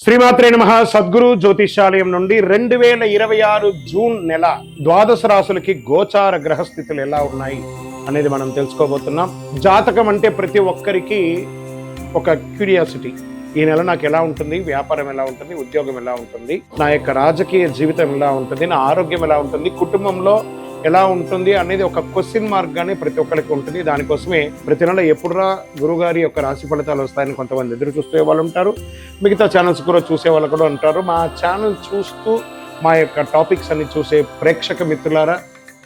శ్రీమాత్రే నమః. సద్గురు జ్యోతిష్యాలయం నుండి 2026 జూన్ నెల ద్వాదశ రాశులకి గోచార గ్రహస్థితులు ఎలా ఉన్నాయి అనేది మనం తెలుసుకోబోతున్నాం. జాతకం అంటే ప్రతి ఒక్కరికి ఒక క్యూరియాసిటీ. ఈ నెల నాకు ఎలా ఉంటుంది, వ్యాపారం ఎలా ఉంటుంది, ఉద్యోగం ఎలా ఉంటుంది, నా యొక్క రాజకీయ జీవితం ఎలా ఉంటుంది, నా ఆరోగ్యం ఎలా ఉంటుంది, కుటుంబంలో ఎలా ఉంటుంది అనేది ఒక క్వశ్చన్ మార్క్ గానే ప్రతి ఒక్కరికి ఉంటుంది. దానికోసమే ప్రతి నెల ఎప్పుడురా గురుగారి యొక్క రాశి ఫలితాలు వస్తాయని కొంతమంది ఎదురు చూసే వాళ్ళు ఉంటారు. మిగతా ఛానల్స్ కూడా చూసే వాళ్ళు కూడా ఉంటారు. మా ఛానల్ చూస్తూ మా యొక్క టాపిక్స్ అన్ని చూసే ప్రేక్షక మిత్రులారా,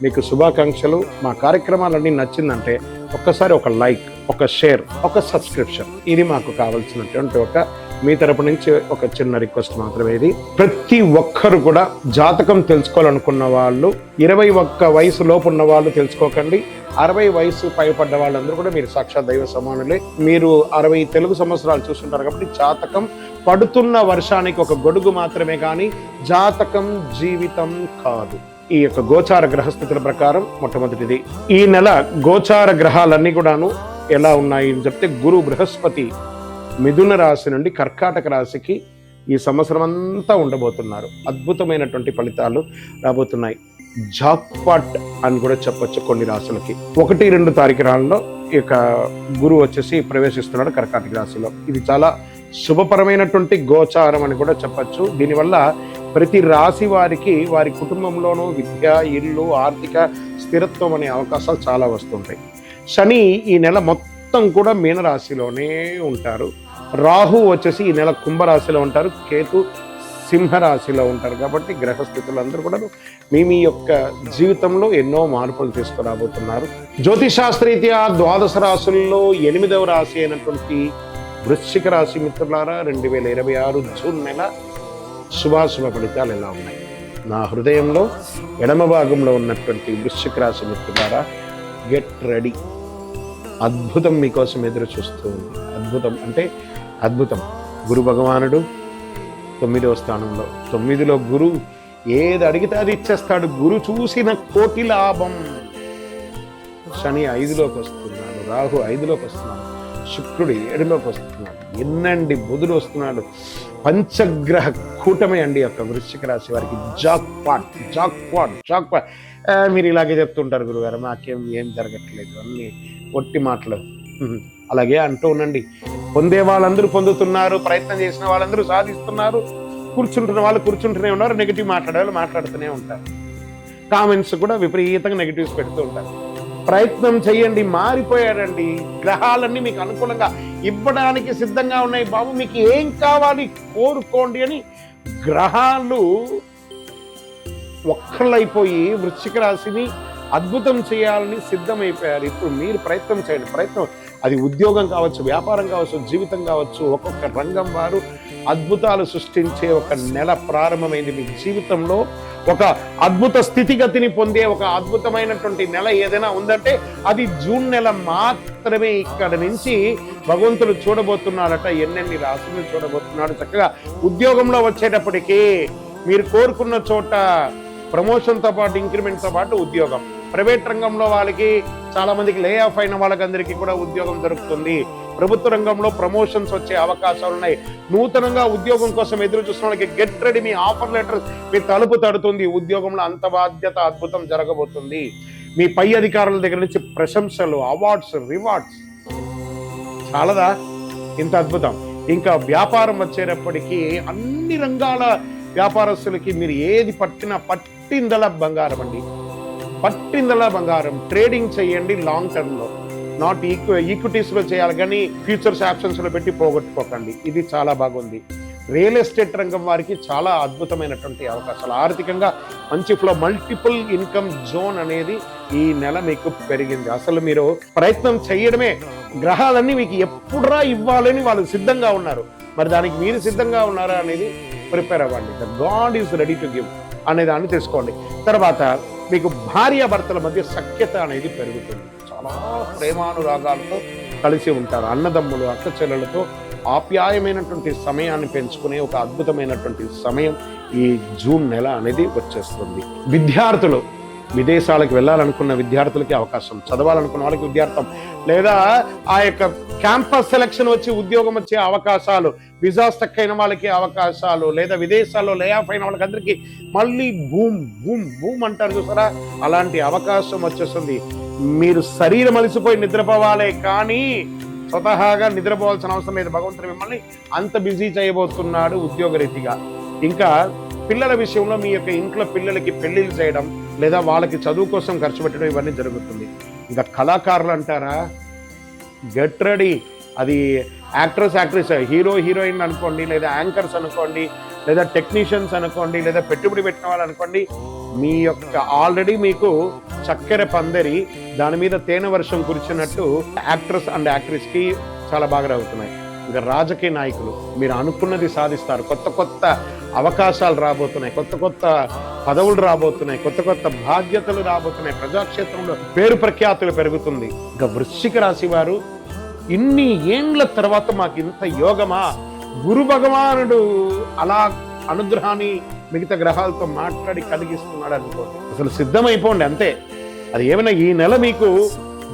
మీకు శుభాకాంక్షలు. మా కార్యక్రమాలన్నీ నచ్చిందంటే ఒక్కసారి ఒక లైక్, ఒక షేర్, ఒక సబ్స్క్రిప్షన్, ఇది మాకు కావాల్సినటువంటి ఒక మీ తరపు నుంచి ఒక చిన్న రిక్వెస్ట్ మాత్రమే. ఇది ప్రతి ఒక్కరు కూడా జాతకం తెలుసుకోవాలనుకున్న వాళ్ళు 21 వయసు లోపు ఉన్న వాళ్ళు తెలుసుకోకండి. 60 వయసు పైపడ్డ వాళ్ళందరూ కూడా మీరు సాక్షాత్ దైవ సమానులే. మీరు 60 తెలుగు సంవత్సరాలు చూస్తుంటారు కాబట్టి జాతకం పడుతున్న వర్షానికి ఒక గొడుగు మాత్రమే, కానీ జాతకం జీవితం కాదు. ఈ యొక్క గోచార గ్రహస్థితుల ప్రకారం మొట్టమొదటిది, ఈ నెల గోచార గ్రహాలన్నీ కూడాను ఎలా ఉన్నాయి అని చెప్తే, గురు బృహస్పతి మిథున రాశి నుండి కర్కాటక రాశికి ఈ సంవత్సరం అంతా ఉండబోతున్నారు. అద్భుతమైనటువంటి ఫలితాలు రాబోతున్నాయి. జాక్పాట్ అని కూడా చెప్పొచ్చు కొన్ని రాశులకి. 1-2 తారీఖులలో ఈ యొక్క గురువు వచ్చేసి ప్రవేశిస్తున్నాడు కర్కాటక రాశిలో. ఇది చాలా శుభపరమైనటువంటి గోచారం అని కూడా చెప్పచ్చు. దీనివల్ల ప్రతి రాశి వారికి వారి కుటుంబంలోనూ విద్య, ఇల్లు, ఆర్థిక స్థిరత్వం అనే అవకాశాలు చాలా వస్తుంటాయి. శని ఈ నెల మొత్తం కూడా మీనరాశిలోనే ఉంటారు. రాహు వచ్చేసి ఈ నెల కుంభరాశిలో ఉంటారు. కేతు సింహరాశిలో ఉంటారు. కాబట్టి గ్రహస్థితులందరూ కూడా మీ యొక్క జీవితంలో ఎన్నో మార్పులు తీసుకురాబోతున్నారు. జ్యోతిషాస్త్రరీత్యా ద్వాదశ రాశుల్లో 8వ రాశి అయినటువంటి వృశ్చిక రాశి మిత్రులారా, 2026 జూన్ నెల శుభాశుభ ఫలితాలు ఎలా ఉన్నాయి? నా హృదయంలో ఎడమ భాగంలో ఉన్నటువంటి వృశ్చిక రాశి మిత్రులారా, గెట్ రెడీ. అద్భుతం మీకోసం ఎదురు చూస్తూ ఉంది. అద్భుతం అంటే అద్భుతం. గురు భగవానుడు 9వ స్థానంలో, 9లో గురు ఏది అడిగితే అది ఇచ్చేస్తాడు. గురు చూసిన కోటి లాభం. శని 5లోకి వస్తున్నాడు, రాహు 5లోకి వస్తున్నాడు, శుక్రుడు 7లోకి వస్తున్నాడు, ఎన్నండి బుధుడు వస్తున్నాడు. పంచగ్రహ కూటమి అండి యొక్క వృశ్చిక రాశి వారికి. Jackpot jackpot jackpot. మీరు ఇలాగే చెప్తుంటారు గురుగారు, మాకేం ఏం జరగట్లేదు, అన్ని ఒట్టి మాటలు. అలాగే అంటూ ఉండండి. పొందే వాళ్ళందరూ పొందుతున్నారు, ప్రయత్నం చేసిన వాళ్ళందరూ సాధిస్తున్నారు, కూర్చుంటున్న వాళ్ళు కూర్చుంటూనే ఉన్నారు, నెగిటివ్ మాట్లాడే వాళ్ళు మాట్లాడుతూనే ఉంటారు, కామెంట్స్ కూడా విపరీతంగా నెగిటివ్స్ పెడుతూ ఉంటారు. ప్రయత్నం చేయండి. మారిపోయారండి. గ్రహాలన్నీ మీకు అనుకూలంగా ఇవ్వడానికి సిద్ధంగా ఉన్నాయి. బాబు మీకు ఏం కావాలి కోరుకోండి అని గ్రహాలు ఒక్కళ్ళైపోయి వృశ్చిక రాశిని అద్భుతం చేయాలని సిద్ధమైపోయారు. ఇప్పుడు మీరు ప్రయత్నం చేయండి. ప్రయత్నం అది ఉద్యోగం కావచ్చు, వ్యాపారం కావచ్చు, జీవితం కావచ్చు. ఒక్కొక్క రంగం వారు అద్భుతాలు సృష్టించే ఒక నెల ప్రారంభమైంది. మీ జీవితంలో ఒక అద్భుత స్థితిగతిని పొందే ఒక అద్భుతమైనటువంటి నెల ఏదైనా ఉందంటే అది జూన్ నెల మాత్రమే. ఇక్కడ నుంచి భగవంతుడు చూడబోతున్నాడట, ఎన్నెన్ని రాశులు చూడబోతున్నాడు. చక్కగా ఉద్యోగంలో వచ్చేటప్పటికీ మీరు కోరుకున్న చోట ప్రమోషన్తో పాటు ఇంక్రిమెంట్తో పాటు ఉద్యోగం. ప్రైవేట్ రంగంలో వాళ్ళకి చాలా మందికి లే ఆఫ్ అయిన వాళ్ళకందరికీ కూడా ఉద్యోగం దొరుకుతుంది. ప్రభుత్వ రంగంలో ప్రమోషన్స్ వచ్చే అవకాశాలు ఉన్నాయి. నూతనంగా ఉద్యోగం కోసం ఎదురు చూస్తున్న వాళ్ళకి గెట్ రెడీ. మీ ఆఫర్ లెటర్ మీ తలుపు తడుతుంది. ఉద్యోగంలో అంత బాధ్యత అద్భుతం జరగబోతుంది. మీ పై అధికారుల దగ్గర నుంచి ప్రశంసలు, అవార్డ్స్, రివార్డ్స్. చాలదా ఇంత అద్భుతం? ఇంకా వ్యాపారం వచ్చేటప్పటికీ అన్ని రంగాల వ్యాపారస్తులకి మీరు ఏది పట్టిందలా బంగారం అండి, పట్టిందలా బంగారం. ట్రేడింగ్ చేయండి లాంగ్ టర్మ్లో, నాట్ ఈక్విటీస్లో చేయాలి, కానీ ఫ్యూచర్స్ ఆప్షన్స్లో పెట్టి పోగొట్టుకోకండి. ఇది చాలా బాగుంది. రియల్ ఎస్టేట్ రంగం వారికి చాలా అద్భుతమైనటువంటి అవకాశాలు. ఆర్థికంగా మంచి ఫ్లో, మల్టిపుల్ ఇన్కమ్ జోన్ అనేది ఈ నెల మీకు పెరిగింది. అసలు మీరు ప్రయత్నం చేయడమే. గ్రహాలన్నీ మీకు ఎప్పుడురా ఇవ్వాలని వాళ్ళు సిద్ధంగా ఉన్నారు. మరి దానికి మీరు సిద్ధంగా ఉన్నారా అనేది ప్రిపేర్ అవ్వండి. The God is ready to give అనే దాన్ని తెలుసుకోండి. తర్వాత మీకు భార్యాభర్తల మధ్య సఖ్యత అనేది పెరుగుతుంది. చాలా ప్రేమానురాగాలతో కలిసి ఉంటారు. అన్నదమ్ములు, అక్క చెల్లెలతో ఆప్యాయమైనటువంటి సమయాన్ని పెంచుకునే ఒక అద్భుతమైనటువంటి సమయం ఈ జూన్ నెల అనేది వచ్చేస్తుంది. విద్యార్థులు విదేశాలకు వెళ్ళాలనుకున్న విద్యార్థులకి అవకాశం, చదవాలనుకున్న వాళ్ళకి విద్యార్థం, లేదా ఆ యొక్క క్యాంపస్ సెలక్షన్ వచ్చి ఉద్యోగం వచ్చే అవకాశాలు, విజా స్టక్ అయిన వాళ్ళకి అవకాశాలు, లేదా విదేశాల్లో లే ఆఫ్ అయిన వాళ్ళకి అందరికీ మళ్ళీ బూమ్ బూమ్ బూమ్ అంటారు చూసారా, అలాంటి అవకాశం వచ్చేస్తుంది. మీరు శరీరం అలసిపోయి నిద్రపోవాలే కానీ స్వతహాగా నిద్రపోవాల్సిన అవసరం లేదు. భగవంతుడు మిమ్మల్ని అంత బిజీ చేయబోతున్నాడు ఉద్యోగరీతిగా. ఇంకా పిల్లల విషయంలో మీ యొక్క ఇంట్లో పిల్లలకి పెళ్లిళ్ళు చేయడం, లేదా వాళ్ళకి చదువు కోసం ఖర్చు పెట్టడం, ఇవన్నీ జరుగుతుంది. ఇంకా కళాకారులు అంటారా, గెట్ రెడీ. అది యాక్ట్రెస్, హీరో హీరోయిన్ అనుకోండి, లేదా యాంకర్స్ అనుకోండి, లేదా టెక్నీషియన్స్ అనుకోండి, లేదా పెట్టుబడి పెట్టిన వాళ్ళు అనుకోండి, మీ యొక్క ఆల్రెడీ మీకు చక్కెర పందిరి దాని మీద తేనె వర్షం కురిచినట్టు యాక్ట్రెస్ అండ్ యాక్ట్రెస్కి చాలా బాగా అవుతున్నాయి. ఇంకా రాజకీయ నాయకులు మీరు అనుకున్నది సాధిస్తారు. కొత్త కొత్త అవకాశాలు రాబోతున్నాయి, కొత్త కొత్త పదవులు రాబోతున్నాయి, కొత్త కొత్త బాధ్యతలు రాబోతున్నాయి, ప్రజాక్షేత్రంలో పేరు ప్రఖ్యాతులు పెరుగుతుంది. ఇంకా వృశ్చిక రాశి వారు, ఇన్ని ఏండ్ల తర్వాత మాకు ఇంత యోగమా, గురు భగవానుడు అలా అనుగ్రహాన్ని మిగతా గ్రహాలతో మాట్లాడి కలిగిస్తున్నాడు అనుకోండి. అసలు సిద్ధమైపోండి అంతే. అది ఏమైనా ఈ నెల మీకు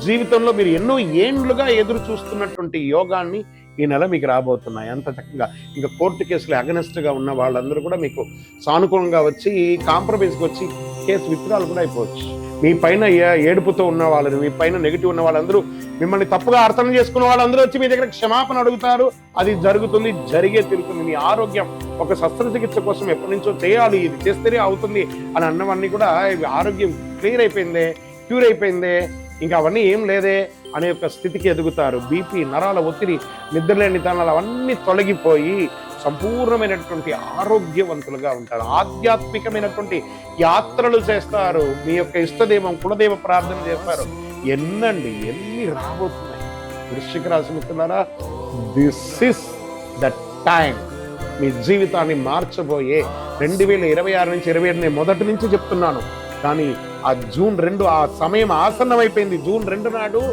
జీవితంలో మీరు ఎన్నో ఏండ్లుగా ఎదురు చూస్తున్నటువంటి యోగాన్ని ఈ నెల మీకు రాబోతున్నాయి. అంత చక్కగా ఇంకా కోర్టు కేసులు అగనెస్ట్గా ఉన్న వాళ్ళందరూ కూడా మీకు సానుకూలంగా వచ్చి కాంప్రమైజ్కి వచ్చి కేసు విత్డ్రాల్ కూడా అయిపోవచ్చు. మీ పైన ఏడుపుతో ఉన్న వాళ్ళని, మీ పైన నెగిటివ్ ఉన్న వాళ్ళందరూ, మిమ్మల్ని తప్పుగా అర్థం చేసుకున్న వాళ్ళందరూ వచ్చి మీ దగ్గర క్షమాపణ అడుగుతారు. అది జరుగుతుంది, జరిగే తిరుగుతుంది. మీ ఆరోగ్యం ఒక శస్త్రచికిత్స కోసం ఎప్పటి నుంచో చేయాలి, ఇది చేస్తేనే అవుతుంది అని అన్నవన్నీ కూడా ఆరోగ్యం క్లియర్ అయిపోయిందే, క్యూర్ అయిపోయిందే, ఇంకా అవన్నీ ఏం లేదే అనే ఒక స్థితికి ఎదుగుతారు. బీపీ, నరాల ఒత్తిడి, నిద్రలేని తనాలు అవన్నీ తొలగిపోయి సంపూర్ణమైనటువంటి ఆరోగ్యవంతులుగా ఉంటారు. ఆధ్యాత్మికమైనటువంటి యాత్రలు చేస్తారు. మీ యొక్క ఇష్టదైవం కులదైవ ప్రార్థన చేస్తారు. ఎన్ని రాబోతున్నాయి వృశ్చిక రాశి మిత్రులారా. This is the time. మీ జీవితాన్ని మార్చబోయే 2026 నుంచి 27 నేను మొదటి నుంచి చెప్తున్నాను. కానీ ఆ జూన్ 2 ఆ సమయం ఆసన్నమైపోయింది. జూన్ 2 నాడు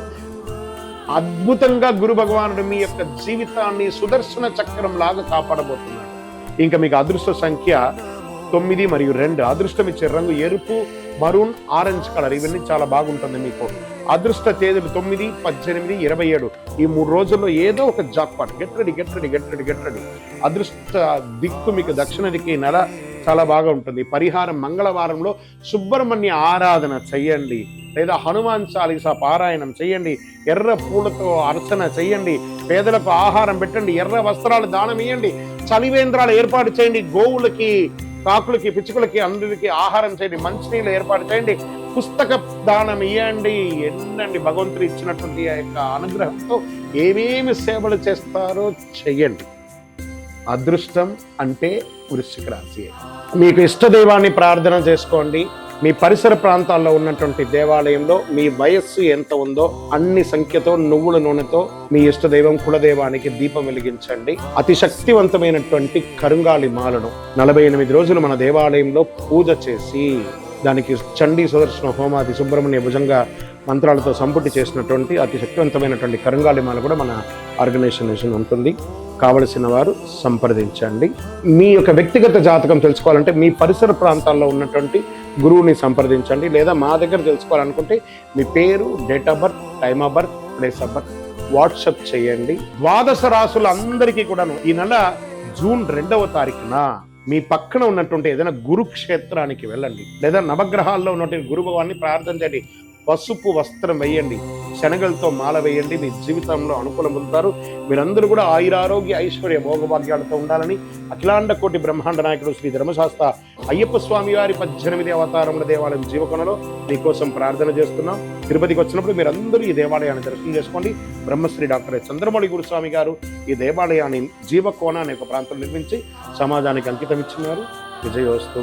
అద్భుతంగా గురు భగవానుడు మీ యొక్క జీవితాన్ని సుదర్శన చక్రం లాగా కాపాడబోతున్నాడు. ఇంకా మీకు అదృష్ట సంఖ్య 9 మరియు 2. అదృష్టం ఇచ్చే రంగు ఎరుపు, మరూన్, ఆరెంజ్ కలర్. ఇవన్నీ చాలా బాగుంటుంది మీకు. అదృష్ట తేదీలు 9, 18, 27. ఈ 3 రోజుల్లో ఏదో ఒక జాక్పాట్. Get ready. అదృష్ట దిక్కు మీకు దక్షిణ దిక్కు. ఈ నెల చాలా బాగా ఉంటుంది. పరిహారం మంగళవారంలో సుబ్రహ్మణ్య ఆరాధన చెయ్యండి, లేదా హనుమాన్ చాలీసా పారాయణం చెయ్యండి, ఎర్ర పూలతో అర్చన చెయ్యండి, పేదలకు ఆహారం పెట్టండి, ఎర్ర వస్త్రాలు దానం ఇవ్వండి, చలివేంద్రాలు ఏర్పాటు చేయండి, గోవులకి, కాకులకి, పిచ్చుకలకి అందరికీ ఆహారం చేయండి, మంచినీళ్ళు ఏర్పాటు చేయండి, పుస్తక దానం ఇవ్వండి. ఎన్నండి భగవంతుడు ఇచ్చినటువంటి ఆ యొక్క అనుగ్రహంతో ఏమేమి సేవలు చేస్తారో చెయ్యండి. అదృష్టం అంటే వృశ్చిక రాశి. మీకు ఇష్టదైవాన్ని ప్రార్థన చేసుకోండి. మీ పరిసర ప్రాంతాల్లో ఉన్నటువంటి దేవాలయంలో మీ వయస్సు ఎంత ఉందో అన్ని సంఖ్యతో నువ్వుల నూనెతో మీ ఇష్టదైవం కులదైవానికి దీపం వెలిగించండి. అతి శక్తివంతమైనటువంటి కరుంగాలి మాలను 48 రోజులు మన దేవాలయంలో పూజ చేసి దానికి చండీ సుదర్శన హోమాది సుబ్రహ్మణ్య భుజంగా మంత్రాలతో సంపుటి చేసినటువంటి అతి శక్తివంతమైనటువంటి కరుంగాలి మాల కూడా మన ఆర్గనైజేషన్ ఉంటుంది. కావలసిన వారు సంప్రదించండి. మీ యొక్క వ్యక్తిగత జాతకం తెలుసుకోవాలంటే మీ పరిసర ప్రాంతాల్లో ఉన్నటువంటి గురువుని సంప్రదించండి, లేదా మా దగ్గర తెలుసుకోవాలనుకుంటే మీ పేరు, date of birth, time of birth, place of birth WhatsApp చేయండి. ద్వాదశ రాసులందరికీ కూడాను ఈ నెల జూన్ 2వ తారీఖున మీ పక్కన ఉన్నటువంటి ఏదైనా గురుక్షేత్రానికి వెళ్ళండి, లేదా నవగ్రహాల్లో ఉన్నటువంటి గురు భగవాన్ని ప్రార్థన చేయండి. పసుపు వస్త్రం వేయండి, శనగలతో మాల వేయండి. మీ జీవితంలో అనుకూలం పొందుతారు. మీరందరూ కూడా ఆయురారోగ్య ఐశ్వర్య భోగభాగ్యాలతో ఉండాలని అఖిలాండ కోటి బ్రహ్మాండ నాయకుడు శ్రీ ధర్మశాస్త్ర అయ్యప్ప స్వామి వారి 18 అవతారముల దేవాలయం జీవకోణలో మీకోసం ప్రార్థన చేస్తున్నాం. తిరుపతికి వచ్చినప్పుడు మీరందరూ ఈ దేవాలయాన్ని దర్శనం చేసుకోండి. బ్రహ్మశ్రీ డాక్టర్ చంద్రమౌళి గురుస్వామి గారు ఈ దేవాలయాన్ని జీవకోణ అనే ఒక ప్రాంతం నిర్మించి సమాజానికి అంకితం ఇచ్చినారు. విజయోస్తు.